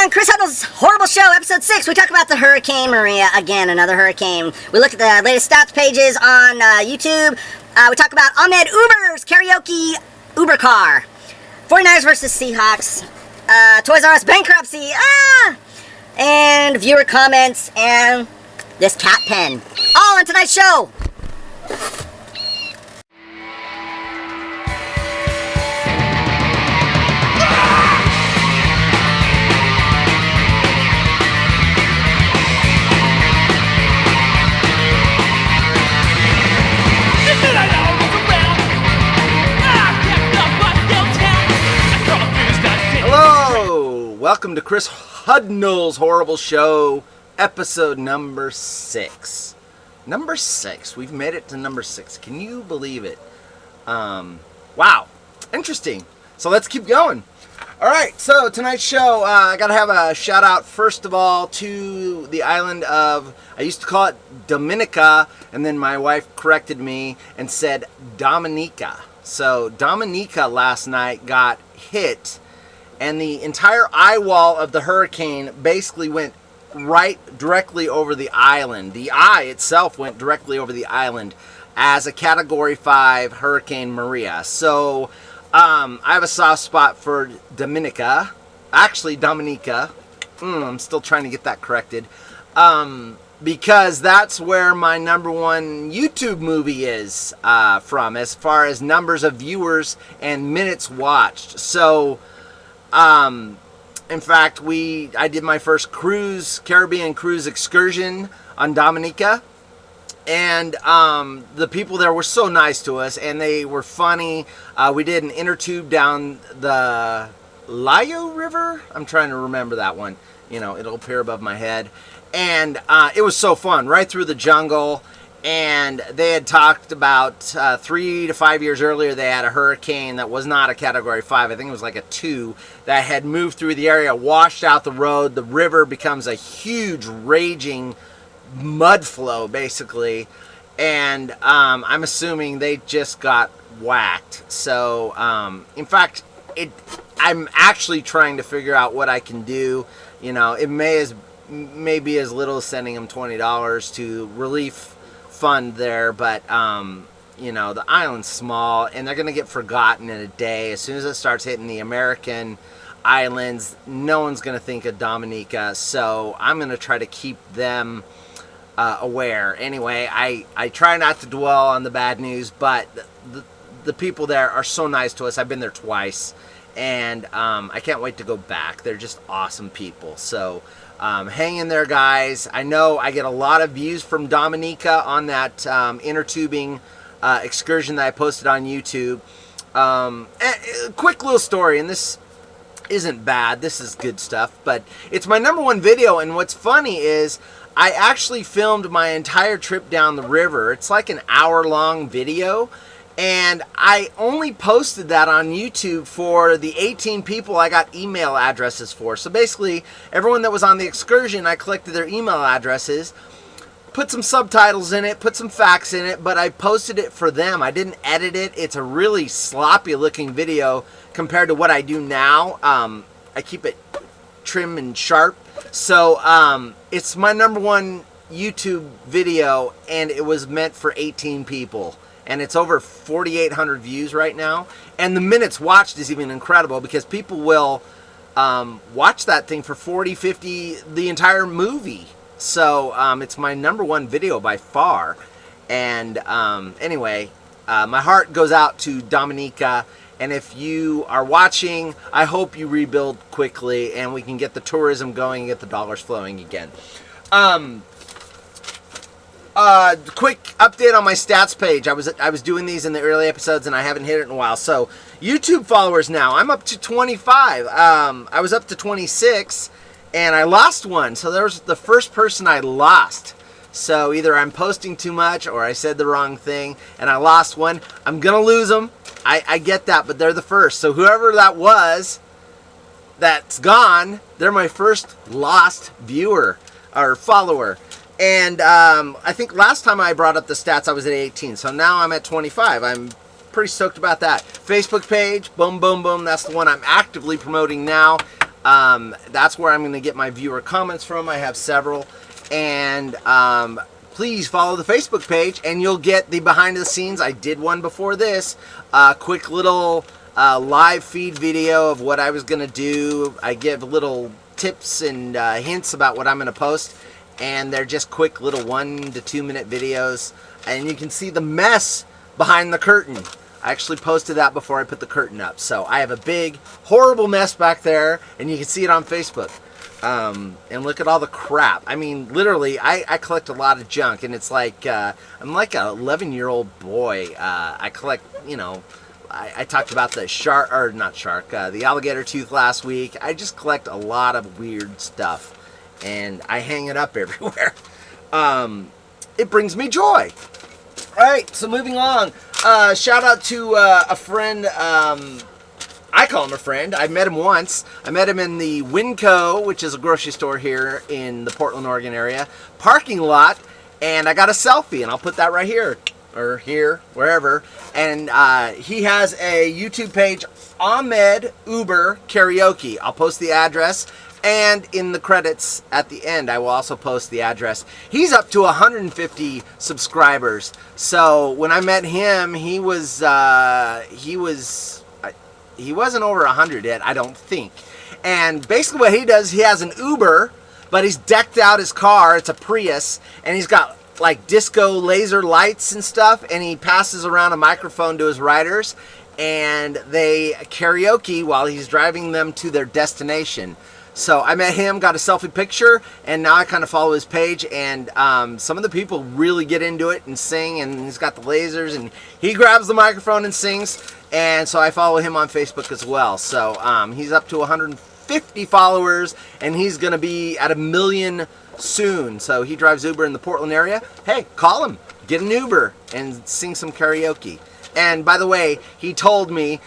on Chris Hudnall's Horrible Show, Episode 6, we talk about the Hurricane Maria. Again, another hurricane. We look at the latest stats pages on YouTube. We talk about Ahmed Uber's Karaoke Uber car. 49ers versus Seahawks. Toys R Us bankruptcy. And viewer comments and this cat pen. All on tonight's show. Welcome to Chris Hudnall's Horrible Show, episode number 6. Number 6. We've made it to number 6. Can you believe it? Wow. Interesting. So let's keep going. All right. So tonight's show, I got to have a shout out, first of all, to the island of, I used to call it Dominica, and then my wife corrected me and said Dominica. So Dominica last night got hit, and the entire eye wall of the hurricane basically went directly over the island. The eye itself went directly over the island as a Category 5 Hurricane Maria. So I have a soft spot for Dominica. Actually, Dominica. I'm still trying to get that corrected. Because that's where my number one YouTube movie is from, as far as numbers of viewers and minutes watched. So in fact, I did my first Caribbean cruise excursion on Dominica, and the people there were so nice to us, and they were funny. We did an inner tube down the Layo River. I'm trying to remember that one. You know, it'll appear above my head, and it was so fun, right through the jungle. And they had talked about 3 to 5 years earlier, they had a hurricane that was not a Category 5. I think it was like a 2 that had moved through the area, washed out the road. The river becomes a huge, raging mud flow, basically. And I'm assuming they just got whacked. So, in fact, I'm actually trying to figure out what I can do. You know, it may be as little as sending them $20 to relief fund there, but you know, the island's small and they're gonna get forgotten in a day. As soon as it starts hitting the American islands, no one's gonna think of Dominica, so I'm gonna try to keep them aware. Anyway, I try not to dwell on the bad news, but the people there are so nice to us. I've been there twice, and I can't wait to go back. They're just awesome people. So hang in there, guys. I know I get a lot of views from Dominica on that inner tubing excursion that I posted on YouTube. A quick little story, and this isn't bad. This is good stuff, but it's my number one video, and what's funny is I actually filmed my entire trip down the river. It's like an hour-long video, and I only posted that on YouTube for the 18 people I got email addresses for. So basically, everyone that was on the excursion, I collected their email addresses, put some subtitles in it, put some facts in it, but I posted it for them. I didn't edit it. It's a really sloppy looking video compared to what I do now. I keep it trim and sharp. So it's my number one YouTube video, and it was meant for 18 people. And it's over 4,800 views right now. And the minutes watched is even incredible, because people will watch that thing for 40, 50, the entire movie. So it's my number one video by far. And anyway, my heart goes out to Dominica. And if you are watching, I hope you rebuild quickly and we can get the tourism going and get the dollars flowing again. Quick update on my stats page. I was doing these in the early episodes and I haven't hit it in a while. So YouTube followers now, I'm up to 25. I was up to 26 and I lost one. So there was the first person I lost. So either I'm posting too much or I said the wrong thing and I lost one. I'm gonna lose them. I get that, but they're the first. So whoever that was that's gone, they're my first lost viewer or follower. And I think last time I brought up the stats, I was at 18. So now I'm at 25. I'm pretty stoked about that. Facebook page, boom, boom, boom. That's the one I'm actively promoting now. That's where I'm going to get my viewer comments from. I have several. And please follow the Facebook page, and you'll get the behind the scenes. I did one before this. Quick little live feed video of what I was going to do. I give little tips and hints about what I'm going to post. And they're just quick little 1 to 2 minute videos. And you can see the mess behind the curtain. I actually posted that before I put the curtain up. So I have a big, horrible mess back there, and you can see it on Facebook. And look at all the crap. I mean, literally, I collect a lot of junk, and it's like, I'm like an 11-year-old boy. I collect, you know, I talked about the shark, or not shark, the alligator tooth last week. I just collect a lot of weird stuff, and I hang it up everywhere. It brings me joy. All right, so moving on. Shout out to a friend. I call him a friend. I met him once. I met him in the Winco, which is a grocery store here in the Portland, Oregon area, parking lot, and I got a selfie, and I'll put that right here, or here, wherever. And he has a YouTube page, Ahmed Uber Karaoke. I'll post the address. And in the credits at the end, I will also post the address. He's up to 150 subscribers. So when I met him, he wasn't over 100 yet, I don't think. And basically what he does, he has an Uber, but he's decked out his car. It's a Prius, and he's got like disco laser lights and stuff, and he passes around a microphone to his riders, and they karaoke while he's driving them to their destination. So I met him, got a selfie picture, and now I kind of follow his page, and some of the people really get into it and sing, and he's got the lasers, and he grabs the microphone and sings, and so I follow him on Facebook as well. So he's up to 150 followers, and he's going to be at 1 million soon. So he drives Uber in the Portland area. Hey, call him, get an Uber, and sing some karaoke. And by the way, he told me,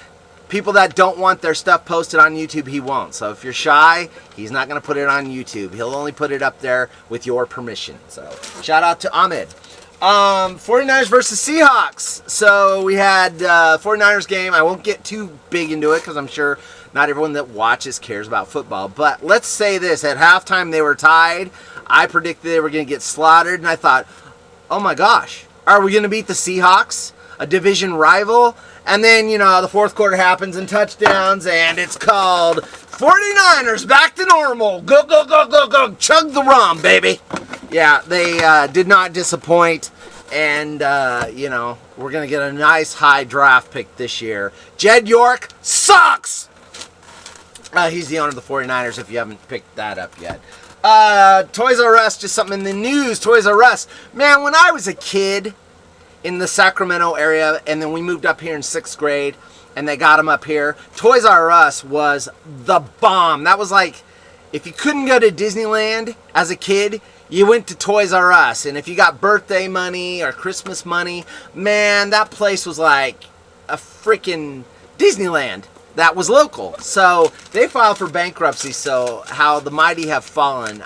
people that don't want their stuff posted on YouTube, he won't. So if you're shy, he's not going to put it on YouTube. He'll only put it up there with your permission. So shout out to Ahmed. 49ers versus Seahawks. So we had 49ers game. I won't get too big into it because I'm sure not everyone that watches cares about football. But let's say this. At halftime, they were tied. I predicted they were going to get slaughtered. And I thought, oh my gosh, are we going to beat the Seahawks? A division rival? And then, you know, the fourth quarter happens and touchdowns, and it's called 49ers back to normal. Go, go, go, go, go. Chug the rum, baby. Yeah, they did not disappoint. And, you know, we're going to get a nice high draft pick this year. Jed York sucks. He's the owner of the 49ers if you haven't picked that up yet. Toys R Us, just something in the news. Toys R Us. Man, when I was a kid in the Sacramento area, and then we moved up here in 6th grade, and they got them up here, Toys R Us was the bomb. That was like, if you couldn't go to Disneyland as a kid, you went to Toys R Us. And if you got birthday money or Christmas money, man, that place was like a freaking Disneyland that was local. So they filed for bankruptcy, so how the mighty have fallen.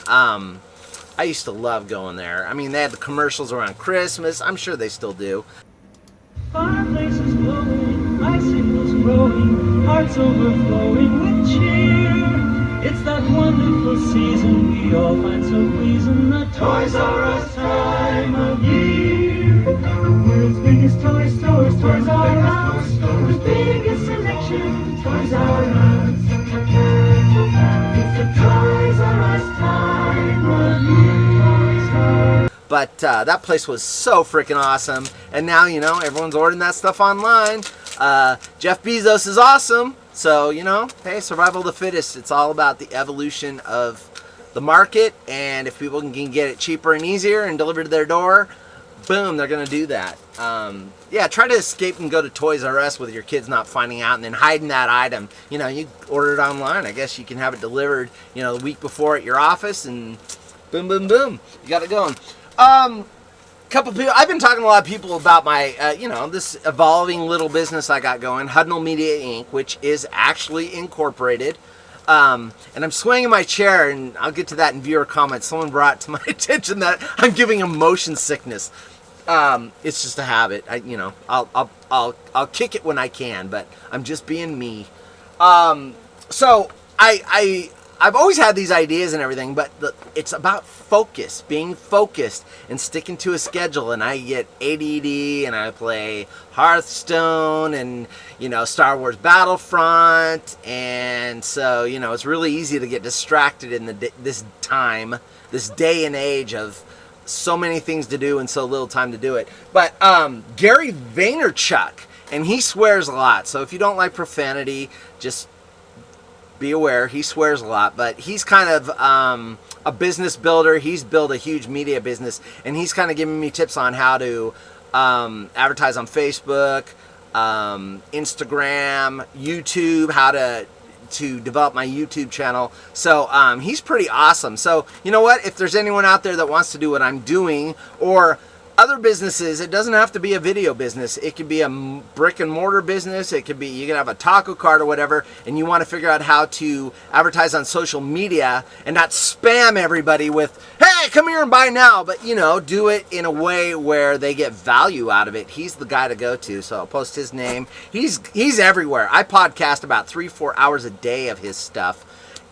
I used to love going there. I mean, they had the commercials around Christmas. I'm sure they still do. Fireplaces glowing, icicles growing, hearts overflowing with cheer. It's that wonderful season we all find so pleasing, the Toys R Us time of year. The world's biggest toy stores, Toys R Us. The biggest selection, Toys R Us. It's the Toys R Us time of year. But that place was so freaking awesome. And now, you know, everyone's ordering that stuff online. Jeff Bezos is awesome. So, you know, hey, survival of the fittest. It's all about the evolution of the market. And if people can get it cheaper and easier and delivered to their door, boom, they're going to do that. Yeah, try to escape and go to Toys R Us with your kids not finding out and then hiding that item. You know, you order it online. I guess you can have it delivered, you know, the week before at your office, and boom, boom, boom. You got it going. Couple people. I've been talking to a lot of people about my, you know, this evolving little business I got going, Hudnall Media Inc., which is actually incorporated. And I'm swinging my chair, and I'll get to that in viewer comments. Someone brought to my attention that I'm giving him motion sickness. It's just a habit. You know, I'll kick it when I can, but I'm just being me. So I I've always had these ideas and everything, but it's about focus, being focused and sticking to a schedule. And I get ADD, and I play Hearthstone and, you know, Star Wars Battlefront. And so, you know, it's really easy to get distracted in this day and age of so many things to do and so little time to do it. But Gary Vaynerchuk, and he swears a lot. So if you don't like profanity, just be aware, he swears a lot, but he's kind of a business builder. He's built a huge media business, and he's kind of giving me tips on how to advertise on Facebook, Instagram, YouTube, how to develop my YouTube channel. So he's pretty awesome. So you know what? If there's anyone out there that wants to do what I'm doing, or other businesses, it doesn't have to be a video business. It could be a brick and mortar business. It could be, you can have a taco cart or whatever, and you want to figure out how to advertise on social media and not spam everybody with, hey, come here and buy now. But, you know, do it in a way where they get value out of it. He's the guy to go to. So I'll post his name. He's everywhere. I podcast about 3-4 hours a day of his stuff.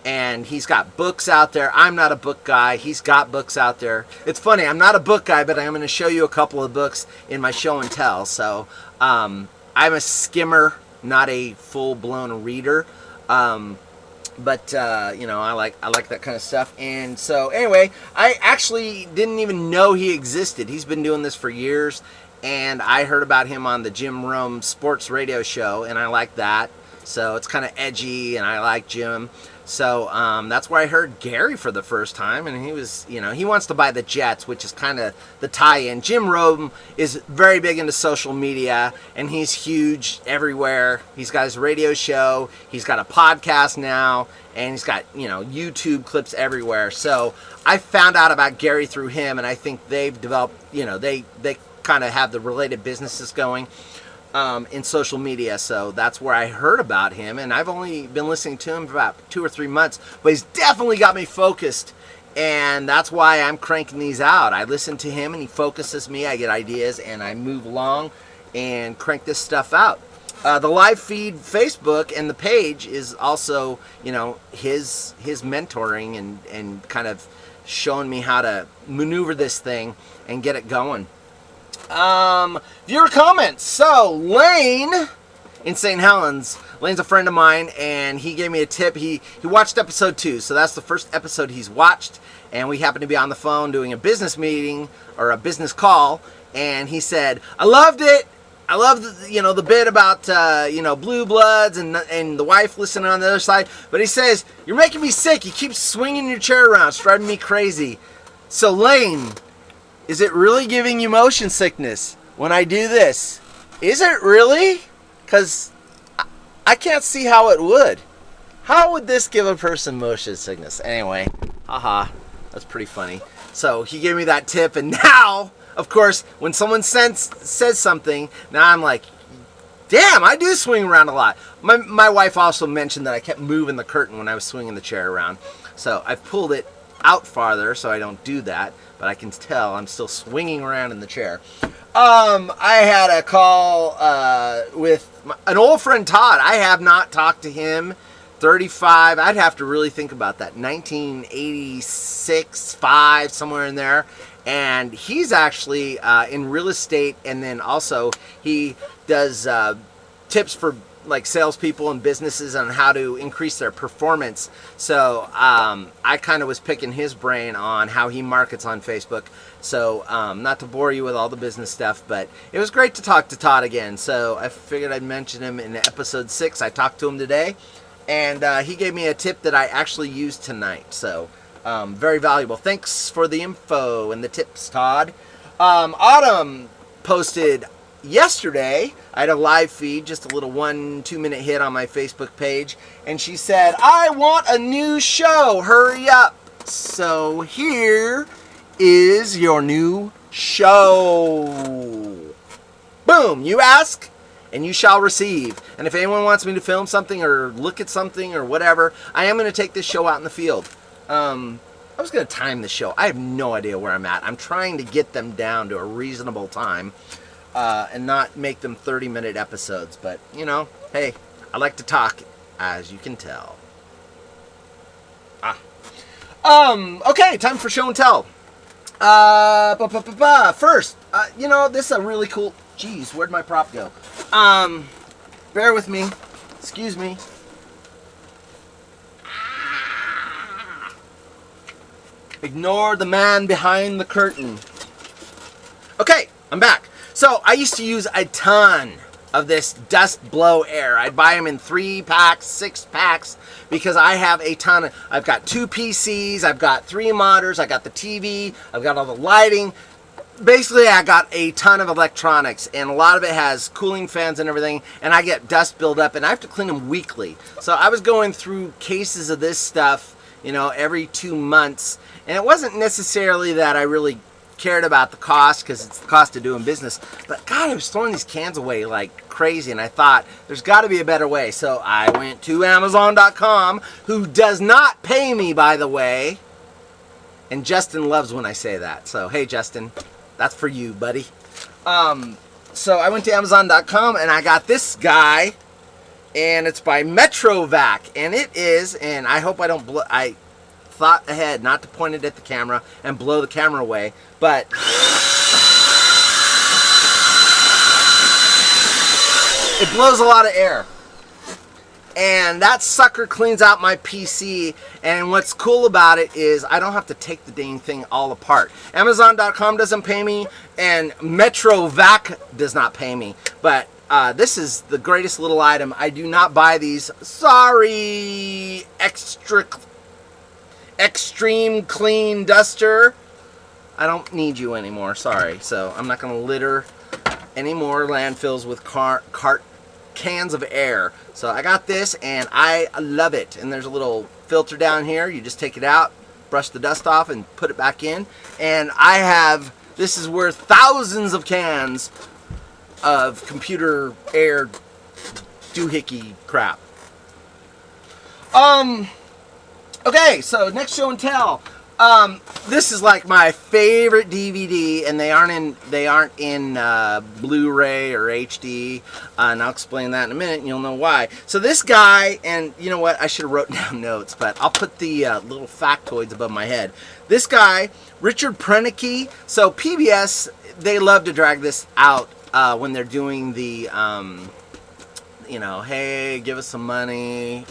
And he's got books out there. I'm not a book guy. He's got books out there. It's funny, I'm not a book guy, but I'm going to show you a couple of books in my show and tell. So I'm a skimmer, not a full-blown reader. But you know, I like that kind of stuff. And so anyway, I actually didn't even know he existed. He's been doing this for years, and I heard about him on the Jim Rome sports radio show, and I like that. So it's kind of edgy, and I like Jim. So that's where I heard Gary for the first time, and he was, you know, he wants to buy the Jets, which is kind of the tie-in. Jim Rome is very big into social media, and he's huge everywhere. He's got his radio show, he's got a podcast now, and he's got, you know, YouTube clips everywhere. So I found out about Gary through him, and I think they've developed, you know, they kind of have the related businesses going in social media. So that's where I heard about him, and I've only been listening to him for about 2 or 3 months, but he's definitely got me focused, and that's why I'm cranking these out. I listen to him, and he focuses me. I get ideas, and I move along and crank this stuff out. The live feed Facebook and the page is also, you know, his mentoring and kind of showing me how to maneuver this thing and get it going. Viewer comments. So Lane in St. Helens, Lane's a friend of mine, and he gave me a tip. He watched episode 2, so that's the first episode he's watched, and we happened to be on the phone doing a business meeting or a business call, and he said, I loved it. I love the, you know, the bit about you know, blue bloods and the wife listening on the other side, but he says, you're making me sick. You keep swinging your chair around. It's driving me crazy. So Lane, is it really giving you motion sickness when I do this? Is it really? Because I can't see how it would. How would this give a person motion sickness? Anyway, haha, that's pretty funny. So he gave me that tip, and now, of course, when someone says something, now I'm like, damn, I do swing around a lot. My wife also mentioned that I kept moving the curtain when I was swinging the chair around. So I've pulled it out farther so I don't do that, but I can tell I'm still swinging around in the chair. I had a call with an old friend, Todd. I have not talked to him. 35, I'd have to really think about that. 1986, 5, somewhere in there. And he's actually in real estate, and then also he does tips for like salespeople and businesses on how to increase their performance. So I kind of was picking his brain on how he markets on Facebook. So not to bore you with all the business stuff, but it was great to talk to Todd again. So I figured I'd mention him in episode 6. I talked to him today, and he gave me a tip that I actually used tonight. So very valuable. Thanks for the info and the tips, Todd. Autumn posted yesterday. I had a live feed, just a little 1-2 minute hit on my Facebook page, and she said, I want a new show, hurry up. So here is your new show. Boom, you ask and you shall receive. And if anyone wants me to film something or look at something or whatever, I am going to take this show out in the field. I was going to time the show. I have no idea where I'm at. I'm trying to get them down to a reasonable time. And not make them 30-minute episodes. But, you know, hey, I like to talk, as you can tell. Okay, time for show and tell. First, this is a really cool... Jeez, where'd my prop go? Bear with me. Excuse me. Ignore the man behind the curtain. Okay, I'm back. So, I used to use a ton of this dust blow air. I'd buy them in 3 packs, 6 packs, because I have a ton. I've got 2 PCs, I've got 3 monitors, I got the TV, I've got all the lighting. Basically, I got a ton of electronics, and a lot of it has cooling fans and everything, and I get dust build up, and I have to clean them weekly. So I was going through cases of this stuff, every 2 months, and it wasn't necessarily that I really cared about the cost, because it's the cost of doing business, but God, I was throwing these cans away like crazy, and I thought there's got to be a better way. So I went to Amazon.com, who does not pay me, by the way, and Justin loves when I say that. So hey, Justin, that's for you, buddy. So I went to Amazon.com and I got this guy, and it's by Metrovac, and it is, and I hope I don't blow. I thought ahead not to point it at the camera and blow the camera away, but it blows a lot of air, and that sucker cleans out my PC. And what's cool about it is I don't have to take the dang thing all apart. Amazon.com doesn't pay me, and Metrovac does not pay me, but this is the greatest little item. I do not buy these. Sorry, Extreme Clean Duster. I don't need you anymore, sorry. So I'm not going to litter any more landfills with cans of air. So I got this, and I love it. And there's a little filter down here. You just take it out, brush the dust off, and put it back in. And this is worth thousands of cans of computer air doohickey crap. Okay, so next show and tell. This is like my favorite DVD, and they aren't in Blu-ray or HD, and I'll explain that in a minute, and you'll know why. So this guy, and you know what? I should have wrote down notes, but I'll put the little factoids above my head. This guy, Richard Prenicky. So PBS, they love to drag this out when they're doing the, hey, give us some money.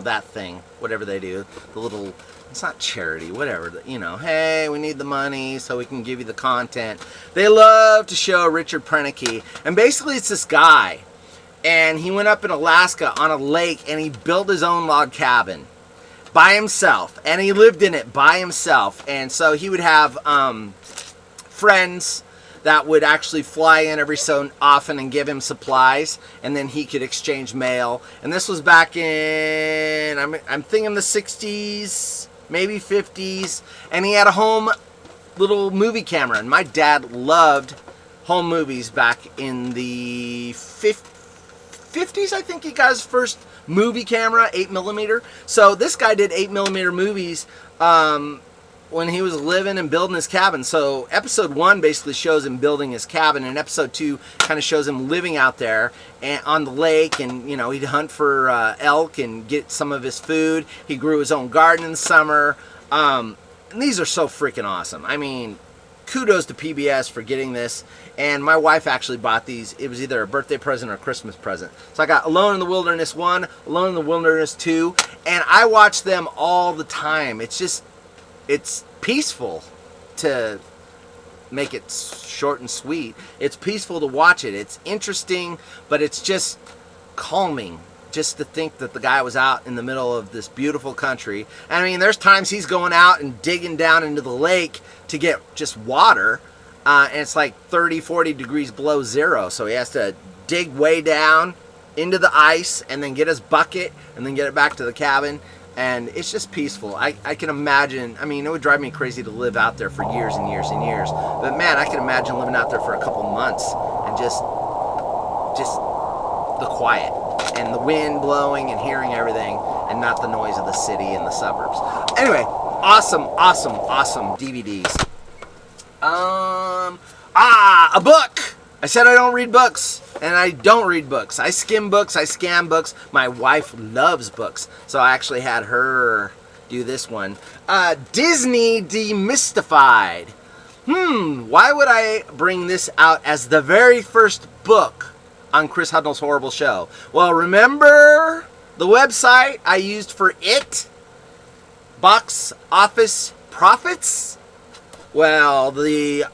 That thing, whatever they do, the little, it's not charity, whatever, hey, we need the money so we can give you the content. They love to show Richard Prenicky, and basically it's this guy, and he went up in Alaska on a lake, and he built his own log cabin by himself, and he lived in it by himself. And so he would have friends that would actually fly in every so often and give him supplies, and then he could exchange mail. And this was back in, I'm thinking the 60s, maybe 50s, and he had a home little movie camera. And my dad loved home movies back in the 50s, I think he got his first movie camera, 8mm. So this guy did 8mm movies when he was living and building his cabin. So episode 1 basically shows him building his cabin, and episode 2 kind of shows him living out there and on the lake, and he'd hunt for elk and get some of his food. He grew his own garden in the summer, and these are so freaking awesome. I mean, kudos to PBS for getting this. And my wife actually bought these. It was either a birthday present or a Christmas present. So I got Alone in the Wilderness 1, Alone in the Wilderness 2, and I watch them all the time. It's peaceful, to make it short and sweet. It's peaceful to watch it. It's interesting, but it's just calming just to think that the guy was out in the middle of this beautiful country. I mean, there's times he's going out and digging down into the lake to get just water, and it's like 30, 40 degrees below zero, so he has to dig way down into the ice and then get his bucket and then get it back to the cabin. And it's just peaceful. I can imagine, I mean, it would drive me crazy to live out there for years and years and years. But man, I can imagine living out there for a couple months and just the quiet and the wind blowing and hearing everything, and not the noise of the city and the suburbs. Anyway, awesome DVDs. A book. I said I don't read books, and I don't read books. I skim books, I scan books. My wife loves books, so I actually had her do this one. Disney Demystified. Why would I bring this out as the very first book on Chris Hudnall's Horrible Show? Well, remember the website I used for it? Box Office Profits? Well, the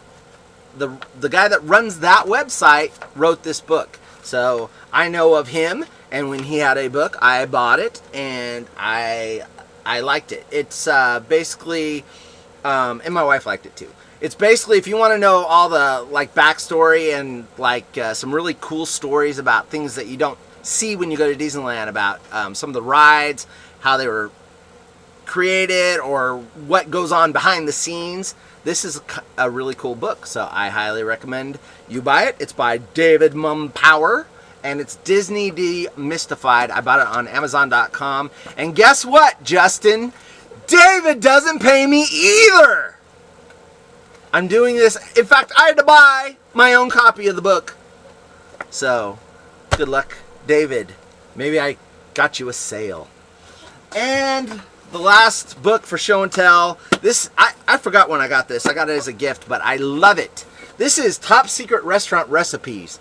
guy that runs that website wrote this book. So I know of him, and when he had a book, I bought it, and I liked it. It's basically, and my wife liked it too. It's basically, if you want to know all the like backstory and like some really cool stories about things that you don't see when you go to Disneyland, about some of the rides, how they were created, or what goes on behind the scenes. This is a really cool book, so I highly recommend you buy it. It's by David Mumpower, and it's Disney Demystified. I bought it on Amazon.com. And guess what, Justin? David doesn't pay me either. I'm doing this. In fact, I had to buy my own copy of the book. So, good luck, David. Maybe I got you a sale. And the last book for show and tell. This, I forgot when I got this. I got it as a gift, but I love it. This is Top Secret Restaurant Recipes.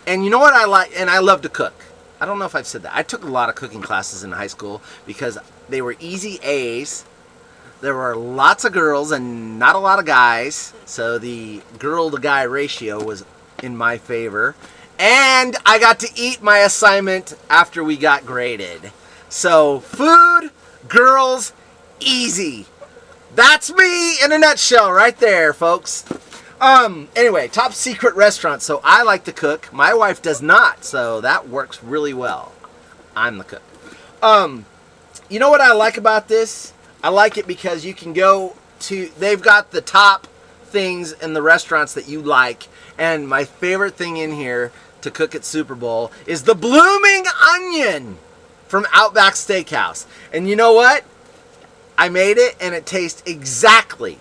And you know what I like? And I love to cook. I don't know if I've said that. I took a lot of cooking classes in high school because they were easy A's. There were lots of girls and not a lot of guys. So the girl to guy ratio was in my favor. And I got to eat my assignment after we got graded. So food, girls, easy. That's me in a nutshell right there, folks. Anyway, Top Secret Restaurant. So I like to cook. My wife does not, so that works really well. I'm the cook. You know what I like about this? I like it because you can go to, they've got the top things in the restaurants that you like. And my favorite thing in here to cook at Super Bowl is the blooming onion from Outback Steakhouse. And you know what? I made it and it tastes exactly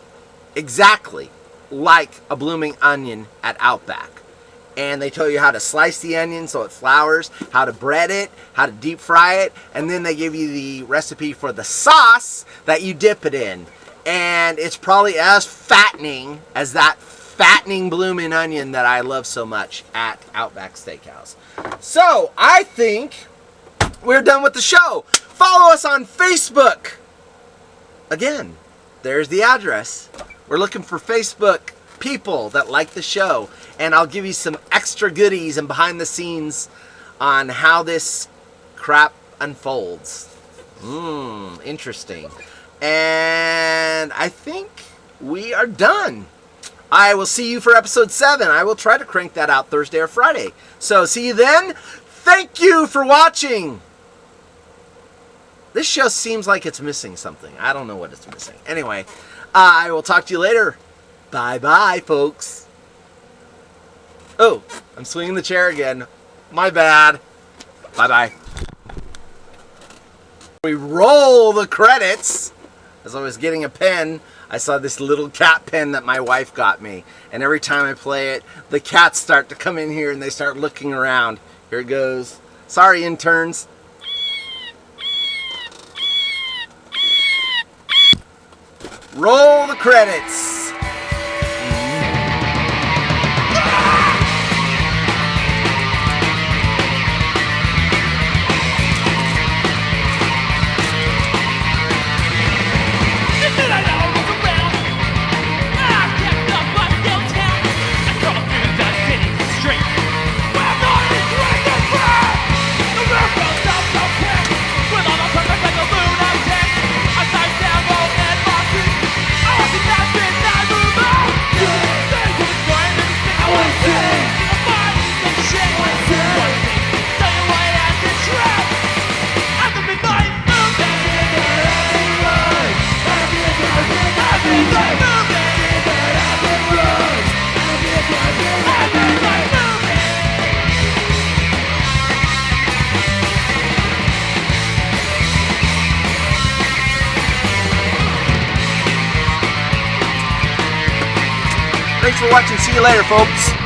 like a blooming onion at Outback. And they tell you how to slice the onion so it flours, how to bread it, how to deep fry it, and then they give you the recipe for the sauce that you dip it in. And it's probably as fattening as that fattening blooming onion that I love so much at Outback Steakhouse. So, I think we're done with the show. Follow us on Facebook. Again, there's the address. We're looking for Facebook people that like the show. And I'll give you some extra goodies and behind the scenes on how this crap unfolds. Interesting. And I think we are done. I will see you for episode 7. I will try to crank that out Thursday or Friday. So see you then. Thank you for watching. This show seems like it's missing something. I don't know what it's missing. Anyway, I will talk to you later. Bye-bye, folks. Oh, I'm swinging the chair again. My bad. Bye-bye. We roll the credits. As I was getting a pen, I saw this little cat pen that my wife got me. And every time I play it, the cats start to come in here and they start looking around. Here it goes. Sorry, interns. Roll the credits. Thanks for watching. See you later, folks.